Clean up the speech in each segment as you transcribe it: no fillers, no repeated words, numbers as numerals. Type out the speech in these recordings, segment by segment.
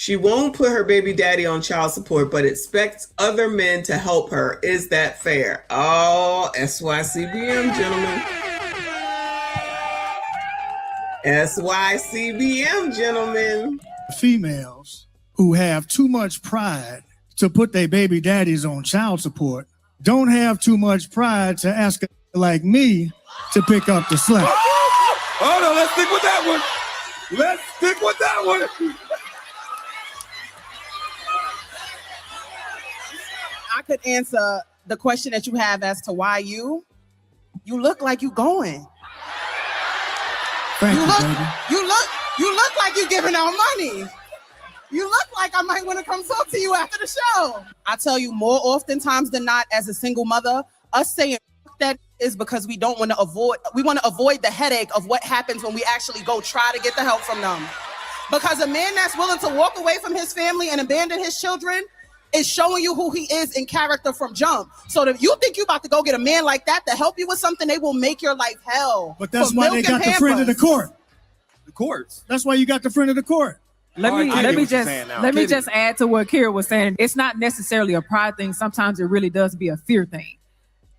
She won't put her baby daddy on child support, but expects other men to help her. Is that fair? Oh, SYCBM, gentlemen. SYCBM, gentlemen. Females who have too much pride to put their baby daddies on child support don't have too much pride to ask a like me to pick up the slack. Oh no, let's stick with that one. Let's stick with that one. I could answer the question that you have as to why you look like you going. Thank you, baby. You look like you giving out money. You look like I might want to come talk to you after the show. I tell you, more oftentimes than not, as a single mother, us saying that is because we want to avoid the headache of what happens when we actually go try to get the help from them. Because a man that's willing to walk away from his family and abandon his children is showing you who he is in character from jump. So if you think you about to go get a man like that to help you with something, they will make your life hell. But that's why they got the friend of the court. The courts. That's why you got the friend of the court. Let me just add to what Kira was saying. It's not necessarily a pride thing. Sometimes it really does be a fear thing.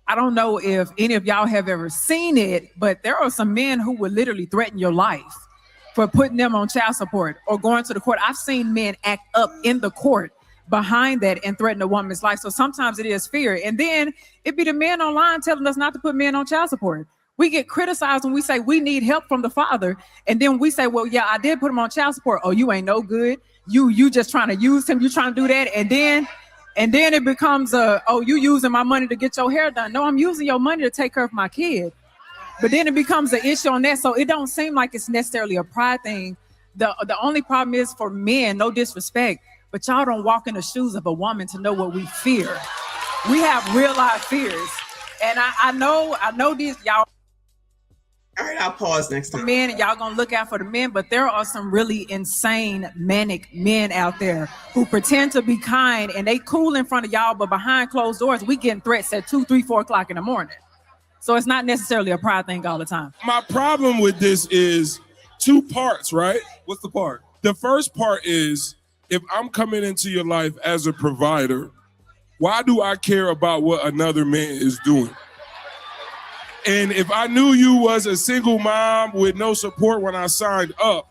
I don't know if any of y'all have ever seen it, but there are some men who would literally threaten your life for putting them on child support or going to the court. I've seen men act up in the court behind that and threaten a woman's life. So sometimes it is fear. And then it be the men online telling us not to put men on child support. We get criticized when we say we need help from the father. And then we say, well, yeah, I did put him on child support. Oh, you ain't no good. You just trying to use him. You trying to do that. And then it becomes oh, you using my money to get your hair done. No, I'm using your money to take care of my kid. But then it becomes an issue on that. So it don't seem like it's necessarily a pride thing. The only problem is for men, no disrespect, but y'all don't walk in the shoes of a woman to know what we fear. We have real life fears. And I know these, y'all. All right, I'll pause next time. Men, and y'all gonna look out for the men, but there are some really insane, manic men out there who pretend to be kind and they cool in front of y'all, but behind closed doors, we getting threats at 2, 3, 4 o'clock in the morning. So it's not necessarily a pride thing all the time. My problem with this is 2 parts, right? What's the part? The first part is, if I'm coming into your life as a provider, why do I care about what another man is doing? And if I knew you was a single mom with no support when I signed up,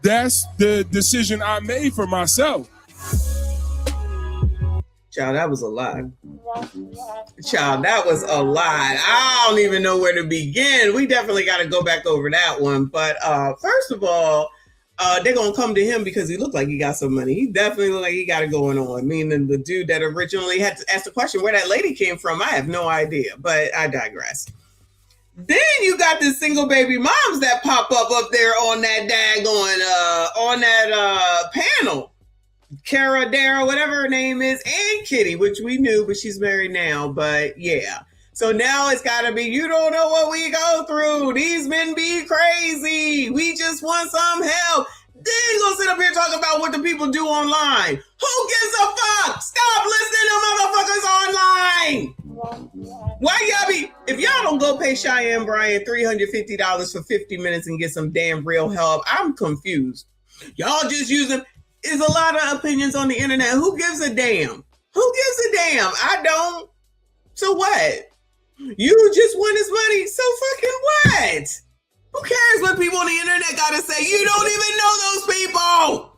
that's the decision I made for myself. Child, that was a lie. Child, that was a lie. I don't even know where to begin. We definitely got to go back over that one. But first of all, they're going to come to him because he looked like he got some money. He definitely looked like he got it going on. Meaning the dude that originally had to ask the question where that lady came from, I have no idea, but I digress. Then you got the single baby moms that pop up there on that daggone, on that panel. Cara, Dara, whatever her name is, and Kitty, which we knew, but she's married now, but yeah. So now it's got to be, you don't know what we go through. These men be crazy. We just want some help. Then you gonna sit up here talking about what the people do online. Who gives a fuck? Stop listening to motherfuckers online. Why y'all be, if y'all don't go pay Cheyenne Bryant $350 for 50 minutes and get some damn real help, I'm confused. Y'all just using, there's a lot of opinions on the internet. Who gives a damn? Who gives a damn? I don't. So what? You just want his money. So fucking what? Who cares what people on the internet gotta say? You don't even know those people.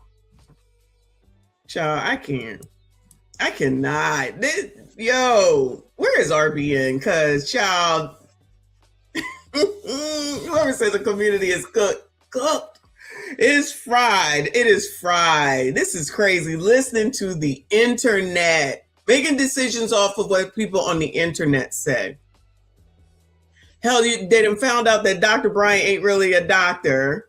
Child, I can't. I cannot. Where is RBN? Cause child, whoever says the community is cooked. It's fried. It is fried. This is crazy. Listening to the internet, making decisions off of what people on the internet say. Hell, they done found out that Dr. Bryant ain't really a doctor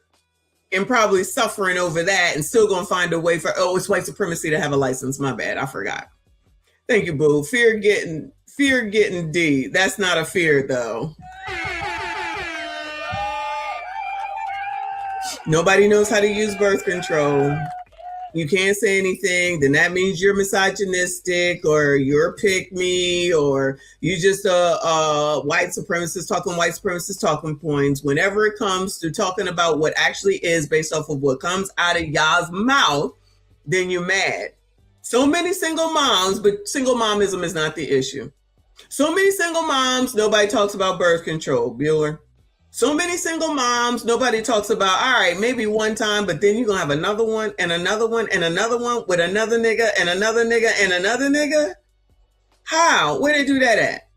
and probably suffering over that and still gonna find a way for, it's white supremacy to have a license. My bad, I forgot. Thank you, boo. Fear getting D. That's not a fear though. Nobody knows how to use birth control. You can't say anything, then that means you're misogynistic or you're a pick-me or you just a white supremacist talking points. Whenever it comes to talking about what actually is based off of what comes out of y'all's mouth, then you're mad. So many single moms, but single momism is not the issue. So many single moms, nobody talks about birth control, Bueller. So many single moms, nobody talks about, all right, maybe one time, but then you're going to have another one and another one and another one with another nigga and another nigga and another nigga. How? Where they do that at?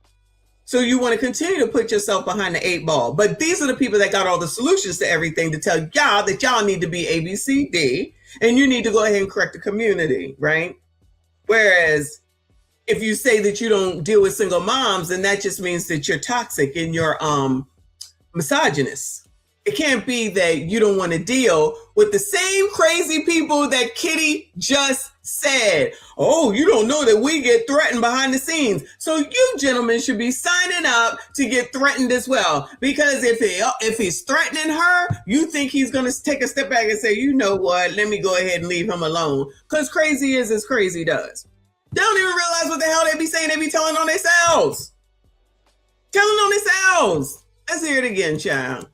So you want to continue to put yourself behind the 8 ball. But these are the people that got all the solutions to everything to tell y'all that y'all need to be A, B, C, D, and you need to go ahead and correct the community, right? Whereas if you say that you don't deal with single moms, then that just means that you're toxic and you're misogynist. It can't be that you don't want to deal with the same crazy people that Kitty just said. Oh, you don't know that we get threatened behind the scenes. So you gentlemen should be signing up to get threatened as well. Because if he's threatening her, you think he's going to take a step back and say, you know what, let me go ahead and leave him alone. Because crazy is as crazy does. They don't even realize what the hell they be saying. They be telling on themselves. Telling on themselves. Let's hear it again, child.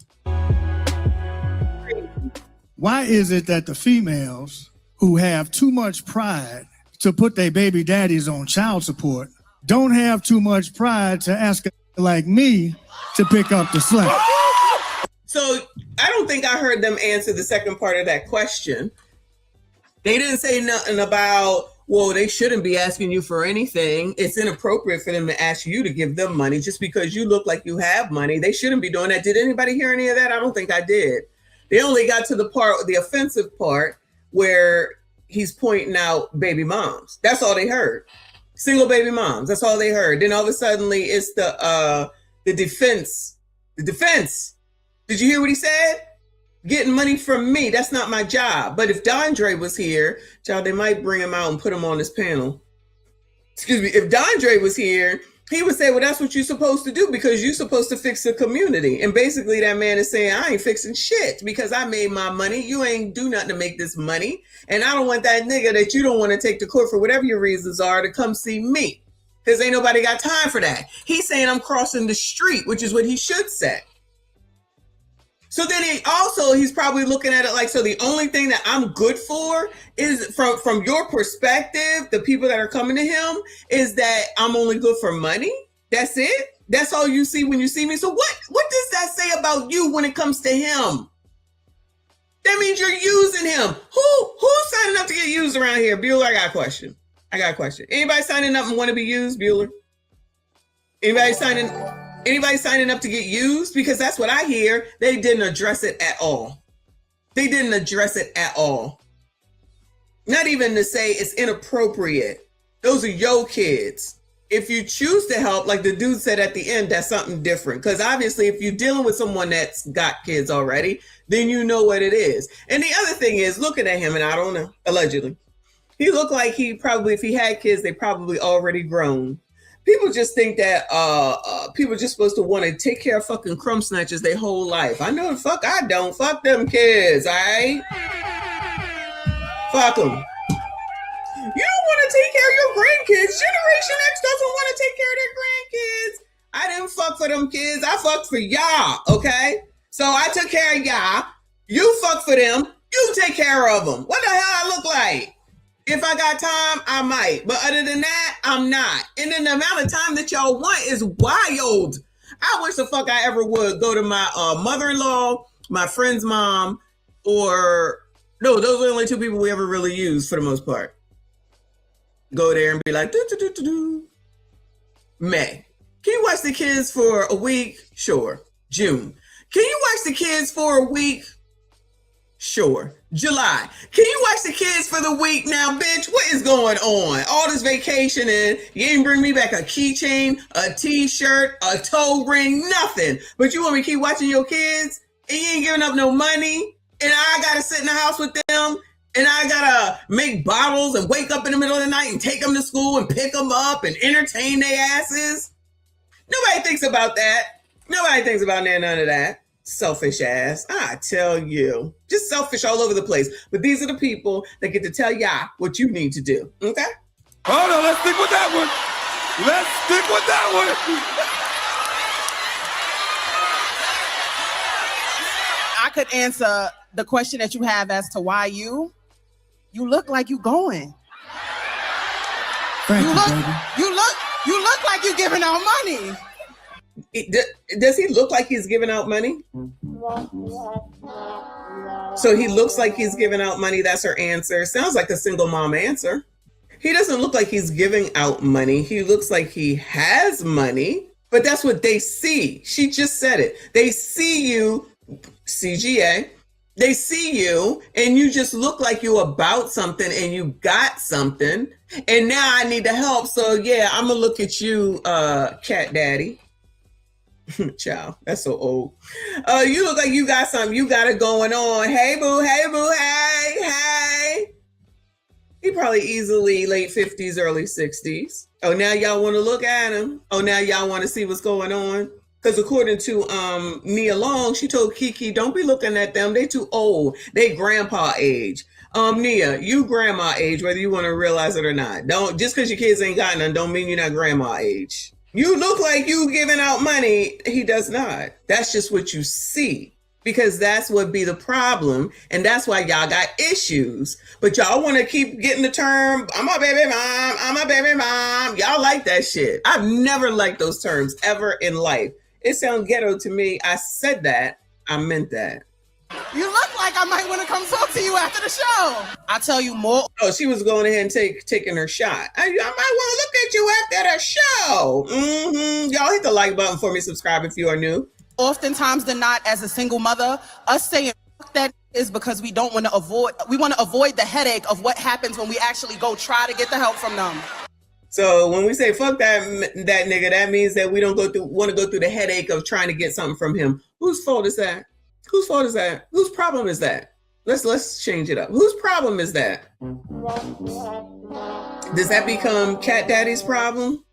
Why is it that the females who have too much pride to put their baby daddies on child support don't have too much pride to ask a like me to pick up the slack? So I don't think I heard them answer the second part of that question. They didn't say nothing about, well, they shouldn't be asking you for anything. It's inappropriate for them to ask you to give them money just because you look like you have money. They shouldn't be doing that. Did anybody hear any of that? I don't think I did. They only got to the offensive part where he's pointing out baby moms. That's all they heard. Single baby moms. That's all they heard. Then all of a sudden it's the defense. The defense. Did you hear what he said? Getting money from me. That's not my job. But if Dondre was here, child, they might bring him out and put him on this panel. Excuse me. If Dondre was here, he would say, well, that's what you're supposed to do because you're supposed to fix the community. And basically that man is saying, I ain't fixing shit because I made my money. You ain't do nothing to make this money. And I don't want that nigga that you don't want to take to court for whatever your reasons are to come see me because ain't nobody got time for that. He's saying I'm crossing the street, which is what he should say. So then he's probably looking at it like, so the only thing that I'm good for is from your perspective, the people that are coming to him, is that I'm only good for money. That's it. That's all you see when you see me. So what does that say about you when it comes to him? That means you're using him. Who's signing up to get used around here? Bueller, I got a question. Anybody signing up and want to be used, Bueller? Anybody signing up to get used? Because that's what I hear. They didn't address it at all. Not even to say it's inappropriate. Those are your kids. If you choose to help, like the dude said at the end, that's something different. Because obviously, if you're dealing with someone that's got kids already, then you know what it is. And the other thing is, looking at him, and I don't know, allegedly, he looked like he probably, if he had kids, they probably already grown. People just think that people are just supposed to want to take care of fucking crumb snatchers their whole life. I know the fuck I don't. Fuck them kids, all right? Fuck them. You don't want to take care of your grandkids. Generation X doesn't want to take care of their grandkids. I didn't fuck for them kids. I fucked for y'all, okay? So I took care of y'all. You fuck for them. You take care of them. What the hell I look like? If I got time, I might. But other than that, I'm not. And then the amount of time that y'all want is wild. I wish the fuck I ever would go to my mother-in-law, my friend's mom, or... No, those are the only two people we ever really use for the most part. Go there and be like, do. May. Can you watch the kids for a week? Sure. June. Can you watch the kids for a week? Sure. July. Can you watch the kids for the week now, bitch? What is going on? All this vacation and you ain't bring me back a keychain, a t-shirt, a toe ring, nothing. But you want me to keep watching your kids and you ain't giving up no money and I gotta sit in the house with them and I gotta make bottles and wake up in the middle of the night and take them to school and pick them up and entertain their asses. Nobody thinks about that. Nobody thinks about none of that. Selfish ass. I tell you. Just selfish all over the place. But these are the people that get to tell y'all what you need to do. Okay? Hold on, let's stick with that one. I could answer the question that you have as to why you. You look like you going. Thank you, baby. You look like you giving out money. Does he look like he's giving out money? So he looks like he's giving out money. That's her answer. Sounds like a single mom answer. He doesn't look like he's giving out money. He looks like he has money, but that's what they see. She just said it. They see you, CGA. They see you and you just look like you about something and you got something. And now I need the help. So yeah, I'm gonna look at you, cat daddy. Child, that's so old. You look like you got something. You got it going on. Hey boo, hey. He probably easily late 50s, early 60s. Oh, now y'all want to look at him. Oh, now y'all want to see what's going on. Because according to Nia Long, she told Kiki, don't be looking at them. They too old. They grandpa age. Nia, you grandma age, whether you want to realize it or not. Don't just because your kids ain't got none, don't mean you're not grandma age. You look like you giving out money. He does not. That's just what you see. Because that's what be the problem. And that's why y'all got issues. But y'all want to keep getting the term, I'm a baby mom, I'm a baby mom. Y'all like that shit. I've never liked those terms ever in life. It sounds ghetto to me. I said that. I meant that. You look like I might want to come talk to you after the show. I'll tell you more. Oh, she was going ahead and taking her shot. I might want to look at you after the show. Y'all hit the like button for me. Subscribe if you are new. Oftentimes than not, as a single mother, us saying that is because we want to avoid the headache of what happens when we actually go try to get the help from them. So when we say fuck that nigga, that means that we don't want to go through the headache of trying to get something from him. Whose fault is that? Whose fault is that? Whose problem is that? Let's change it up. Whose problem is that? Does that become Cat Daddy's problem?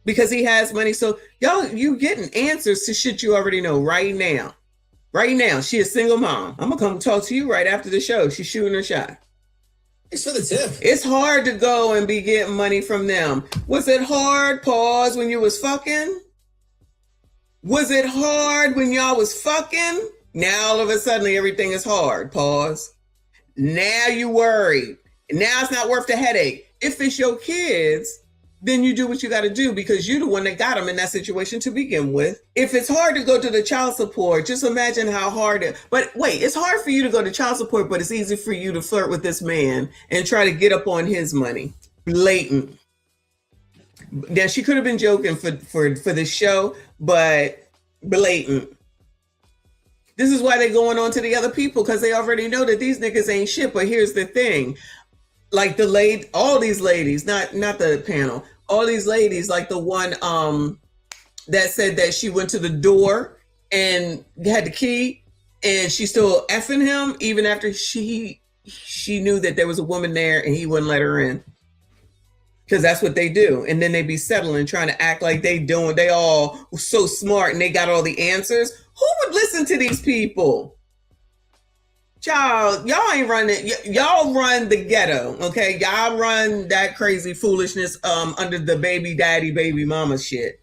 Because he has money. So y'all, you getting answers to shit you already know right now. Right now, she a single mom. I'm gonna come talk to you right after the show. She's shooting her shot. Thanks for the tip. It's hard to go and be getting money from them. Was it hard, pause, when you was fucking? Was it hard when y'all was fucking? Now all of a sudden everything is hard, pause. Now you worried. Now it's not worth the headache. If it's your kids, then you do what you got to do because you're the one that got them in that situation to begin with. If it's hard to go to the child support, just imagine how hard but wait, it's hard for you to go to child support, but it's easy for you to flirt with this man and try to get up on his money. Blatant. Now she could have been joking for this show, but blatant. This is why they're going on to the other people because they already know that these niggas ain't shit. But here's the thing. Like all these ladies, not the panel, all these ladies, like the one that said that she went to the door and had the key and she's still effing him even after she knew that there was a woman there and he wouldn't let her in. Because that's what they do. And then they be settling, trying to act like they all so smart and they got all the answers. Who would listen to these people? Child, y'all ain't running. Y'all run the ghetto, okay? Y'all run that crazy foolishness under the baby daddy, baby mama shit.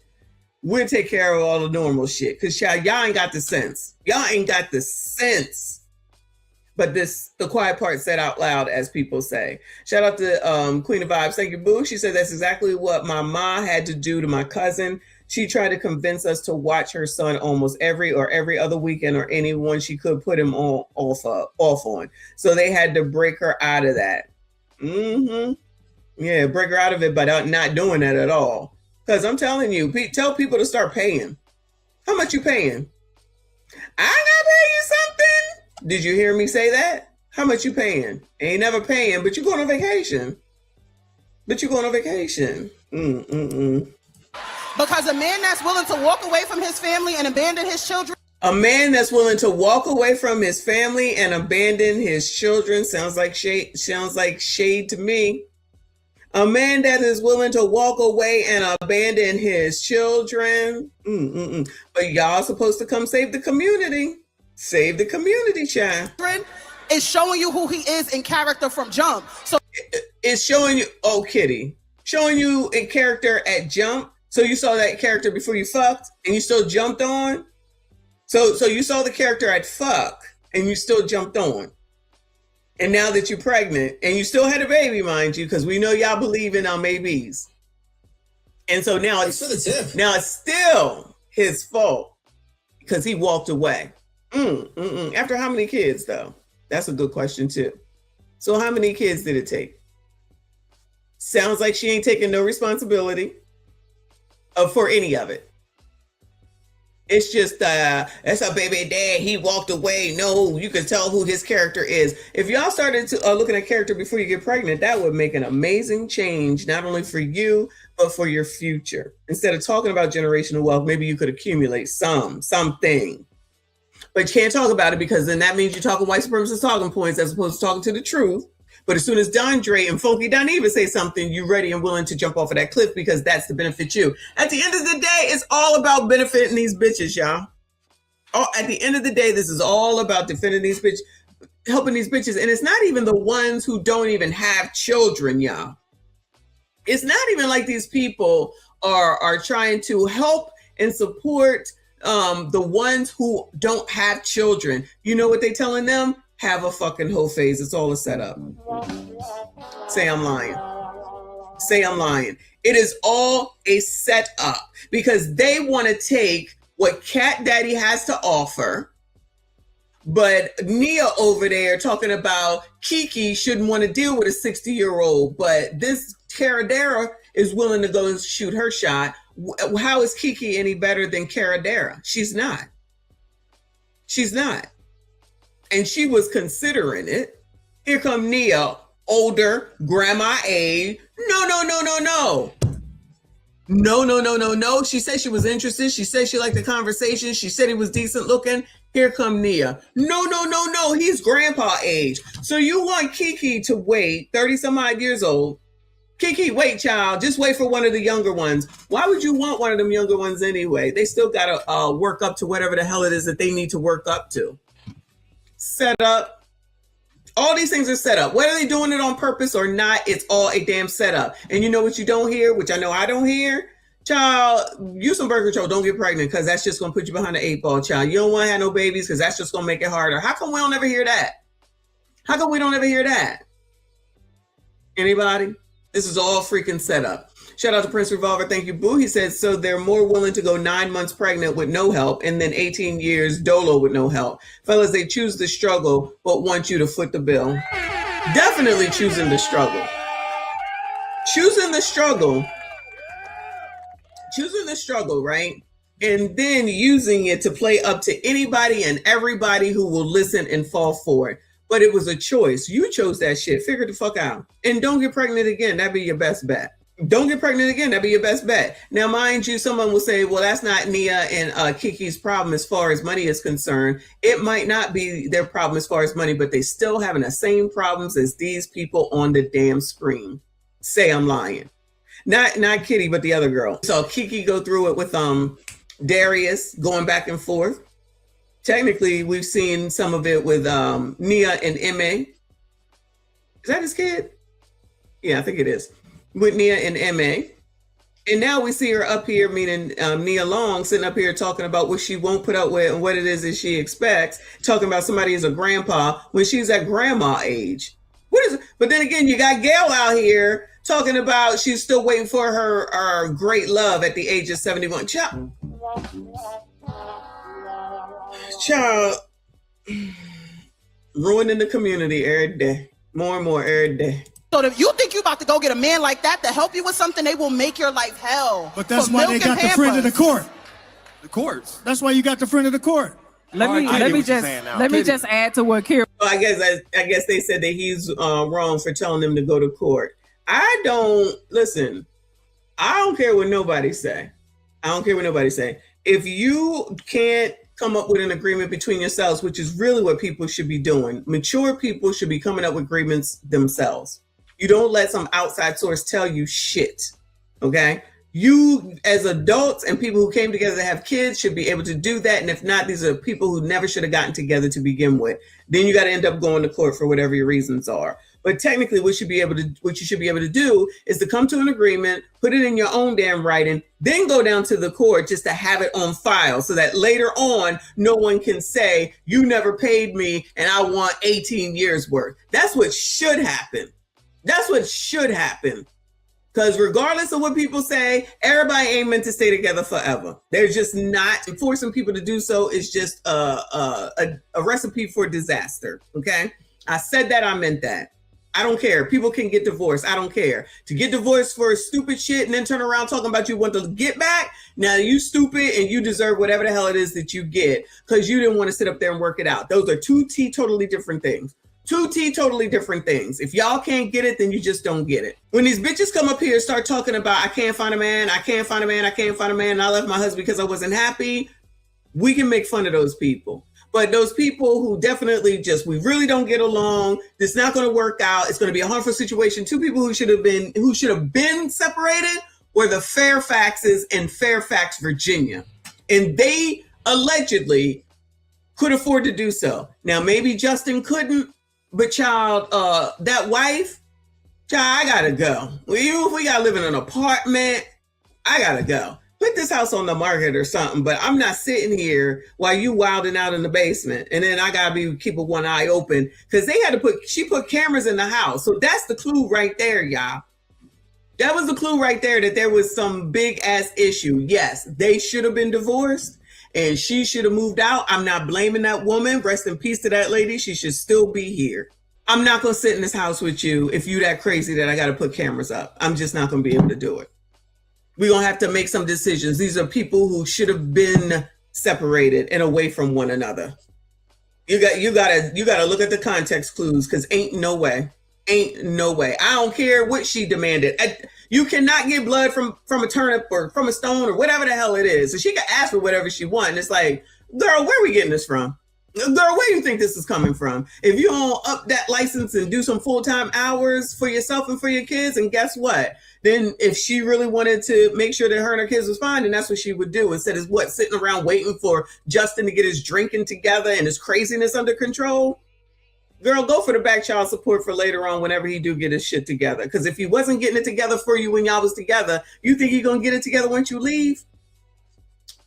We'll take care of all the normal shit. Because, child, y'all ain't got the sense. Y'all ain't got the sense. But the quiet part said out loud, as people say. Shout out to Queen of Vibes. Thank you, Boo. She said that's exactly what my mom had to do to my cousin. She tried to convince us to watch her son almost every other weekend or anyone she could put him off on. So they had to break her out of that. Yeah, break her out of it, but not doing that at all. Because I'm telling you, tell people to start paying. How much you paying? I gotta pay you something. Did you hear me say that? How much you paying? Ain't never paying, but you going on vacation. Because a man that's willing to walk away from his family and abandon his children. A man that's willing to walk away from his family and abandon his children sounds like shade to me. A man that is willing to walk away and abandon his children. But y'all supposed to come save the community. Save the community, child. Is showing you who he is in character from jump. So it's showing you, Kitty, showing you in character at jump. So you saw that character before you fucked and you still jumped on? So you saw the character at fuck and you still jumped on? And now that you're pregnant and you still had a baby, mind you, because we know y'all believe in maybes. And so now Thanks for the tip. Now it's still his fault because he walked away. After how many kids, though? That's a good question, too. So how many kids did it take? Sounds like she ain't taking no responsibility for any of it. It's just, that's our baby dad. He walked away. No, you can tell who his character is. If y'all started to looking at character before you get pregnant, that would make an amazing change, not only for you, but for your future. Instead of talking about generational wealth, maybe you could accumulate something. But you can't talk about it because then that means you're talking white supremacist talking points as opposed to talking to the truth. But as soon as Dondre and Funky Dineva say something, you're ready and willing to jump off of that cliff because that's to benefit you. At the end of the day, it's all about benefiting these bitches, y'all. At the end of the day, this is all about defending these bitches, helping these bitches. And it's not even the ones who don't even have children, y'all. It's not even like these people are trying to help and support the ones who don't have children. You know what they telling them? Have a fucking whole phase. It's all a setup. Say I'm lying. Say I'm lying. It is all a setup because they want to take what Cat Daddy has to offer. But Nia over there talking about Kiki shouldn't want to deal with a 60-year-old. But this Caradera is willing to go and shoot her shot. How is Kiki any better than Caradera? She's not. She's not. And she was considering it. Here come Nia, older, grandma age. No. She said she was interested. She said she liked the conversation. She said he was decent looking. Here come Nia. No. He's grandpa age. So you want Kiki to wait 30 some odd years old. Kiki, wait, child. Just wait for one of the younger ones. Why would you want one of them younger ones anyway? They still got to work up to whatever the hell it is that they need to work up to. Set up. All these things are set up. Whether they're doing it on purpose or not, it's all a damn setup. And you know what you don't hear, which I know I don't hear? Child, use some birth control. Don't get pregnant because that's just going to put you behind the 8 ball, child. You don't want to have no babies because that's just going to make it harder. How come we don't ever hear that? How come we don't ever hear that? Anybody? This is all freaking set up. Shout out to Prince Revolver. Thank you, boo. He says, so they're more willing to go 9 months pregnant with no help and then 18 years dolo with no help. Fellas, they choose the struggle, but want you to foot the bill. Definitely choosing the struggle. Choosing the struggle, right? And then using it to play up to anybody and everybody who will listen and fall for it. But it was a choice. You chose that shit. Figure the fuck out. And don't get pregnant again. That'd be your best bet. Don't get pregnant again. That'd be your best bet. Now, mind you, someone will say, well, that's not Nia and Kiki's problem as far as money is concerned. It might not be their problem as far as money, but they still having the same problems as these people on the damn screen. Say I'm lying. Not Kitty, but the other girl. So Kiki go through it with Darius going back and forth. Technically, we've seen some of it with Nia and Emme. Is that his kid? Yeah, I think it is. With Nia and Emme. And now we see her up here, meaning Nia Long, sitting up here talking about what she won't put up with and what it is that she expects, talking about somebody as a grandpa when she's at grandma age. What is it? But then again, you got Gail out here talking about she's still waiting for her great love at the age of 71. Child, ruining the community every day. More and more every day. So if you think you about to go get a man like that to help you with something, they will make your life hell. But that's why they got the friend of the court. The courts. That's why you got the friend of the court. Let me just add to what Kira. I guess they said that he's wrong for telling them to go to court. I don't care what nobody say. If you can't come up with an agreement between yourselves, which is really what people should be doing. Mature people should be coming up with agreements themselves. You don't let some outside source tell you shit. Okay? You as adults and people who came together to have kids should be able to do that. And if not, these are people who never should have gotten together to begin with. Then you got to end up going to court for whatever your reasons are. But technically what you should be able to do is to come to an agreement, put it in your own damn writing, then go down to the court just to have it on file so that later on, no one can say you never paid me and I want 18 years worth. That's what should happen. That's what should happen. Because regardless of what people say, everybody ain't meant to stay together forever. They're just not. Forcing people to do so is just a recipe for disaster. Okay? I said that, I meant that. I don't care. People can get divorced. I don't care. To get divorced for stupid shit and then turn around talking about you want to get back, now you stupid and you deserve whatever the hell it is that you get because you didn't want to sit up there and work it out. Those are two totally different things. Totally different things. If y'all can't get it, then you just don't get it. When these bitches come up here and start talking about, I can't find a man, I can't find a man, I can't find a man, and I left my husband because I wasn't happy, we can make fun of those people. But those people who definitely we really don't get along, it's not going to work out, it's going to be a harmful situation. Two people who should have been separated were the Fairfaxes in Fairfax, Virginia. And they allegedly could afford to do so. Now, maybe Justin couldn't, but child, that wife, child, I gotta go. If we gotta live in an apartment, I gotta go. Put this house on the market or something, but I'm not sitting here while you wilding out in the basement. And then I gotta be keeping one eye open because she put cameras in the house. So that's the clue right there, y'all. That was the clue right there that there was some big ass issue. Yes, they should have been divorced. And she should have moved out. I'm not blaming that woman. Rest in peace to that lady. She should still be here. I'm not going to sit in this house with you if you that crazy that I got to put cameras up. I'm just not going to be able to do it. We're going to have to make some decisions. These are people who should have been separated and away from one another. You got to look at the context clues because ain't no way. Ain't no way. I don't care what she demanded. You cannot get blood from a turnip or from a stone or whatever the hell it is. So she can ask for whatever she wants. And it's like, girl, where are we getting this from? Girl, where do you think this is coming from? If you don't up that license and do some full-time hours for yourself and for your kids, and guess what? Then if she really wanted to make sure that her and her kids was fine, then that's what she would do instead of sitting around waiting for Justin to get his drinking together and his craziness under control. Girl, go for the back child support for later on whenever he do get his shit together. Because if he wasn't getting it together for you when y'all was together, you think he gonna get it together once you leave?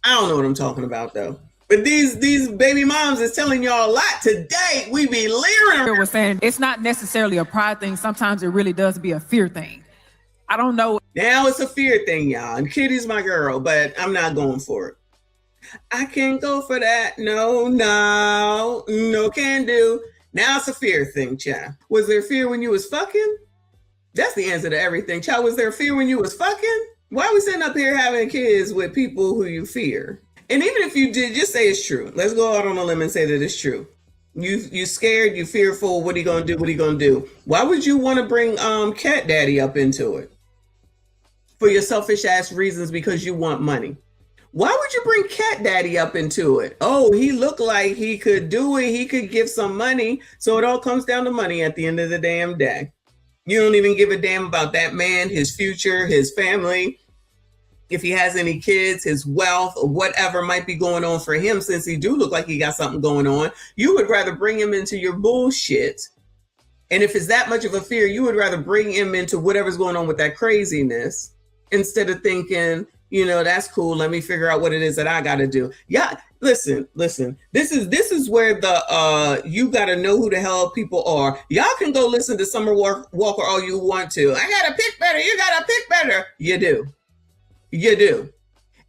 I don't know what I'm talking about though. But these baby moms is telling y'all a lot today. We be leering. We're saying it's not necessarily a pride thing. Sometimes it really does be a fear thing. I don't know. Now it's a fear thing, y'all. And Kitty's my girl, but I'm not going for it. I can't go for that. No, can do. Now it's a fear thing, child. Was there fear when you was fucking? That's the answer to everything. Child, was there fear when you was fucking? Why are we sitting up here having kids with people who you fear? And even if you did, just say it's true. Let's go out on a limb and say that it's true. You scared, you fearful. What are you gonna do? What are you gonna do? Why would you want to bring Cat Daddy up into it? For your selfish ass reasons because you want money. Why would you bring Cat Daddy up into it? Oh, he looked like he could do it. He could give some money. So it all comes down to money at the end of the damn day. You don't even give a damn about that man, his future, his family. If he has any kids, his wealth, or whatever might be going on for him, since he do look like he got something going on, you would rather bring him into your bullshit. And if it's that much of a fear, you would rather bring him into whatever's going on with that craziness instead of thinking, that's cool. Let me figure out what it is that I got to do. Yeah. Listen. This is where the you got to know who the hell people are. Y'all can go listen to Summer Walker all you want to. I got to pick better. You got to pick better. You do.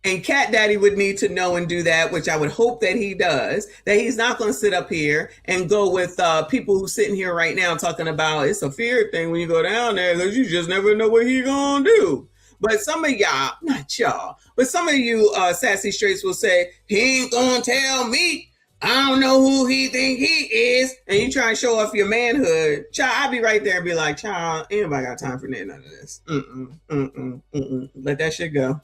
And Cat Daddy would need to know and do that, which I would hope that he does, that he's not going to sit up here and go with people who sitting here right now talking about it's a fear thing when you go down there because you just never know what he going to do. But some of y'all, not y'all, but some of you sassy straights will say, he ain't gonna tell me. I don't know who he think he is. And you try and show off your manhood. Child, I'll be right there and be like, child, anybody got time for none of this. Let that shit go.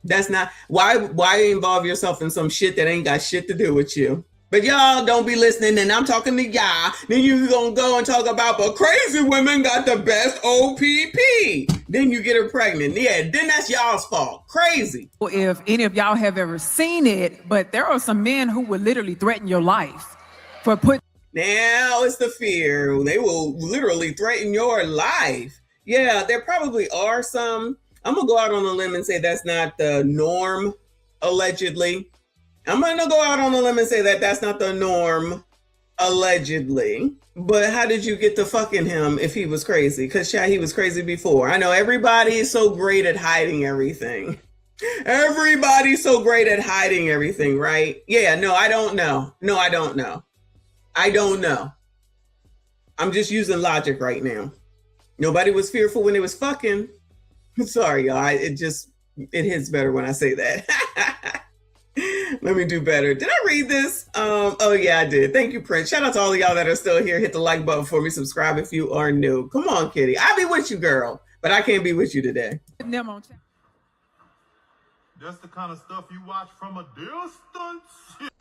That's not, why involve yourself in some shit that ain't got shit to do with you? But y'all don't be listening, and I'm talking to y'all. Then you gonna go and talk about, but crazy women got the best OPP. Then you get her pregnant. Yeah, then that's y'all's fault. Crazy. If any of y'all have ever seen it, but there are some men who would literally threaten your life for putting Now it's the fear. They will literally threaten your life. Yeah, there probably are some. I'm going to go out on a limb and say that's not the norm, allegedly. I'm going to go out on a limb and say that that's not the norm, allegedly. But how did you get to fucking him if he was crazy? Because he was crazy before. I know everybody is so great at hiding everything. Everybody's so great at hiding everything, right? Yeah, no, I don't know. No, I don't know. I don't know. I'm just using logic right now. Nobody was fearful when they was fucking. Sorry, y'all. It hits better when I say that. Let me do better. Did I read this? Oh yeah, I did. Thank you, Prince. Shout out to all of y'all that are still here. Hit the like button for me. Subscribe if you are new. Come on, Kitty. I'll be with you, girl. But I can't be with you today. That's the kind of stuff you watch from a distance.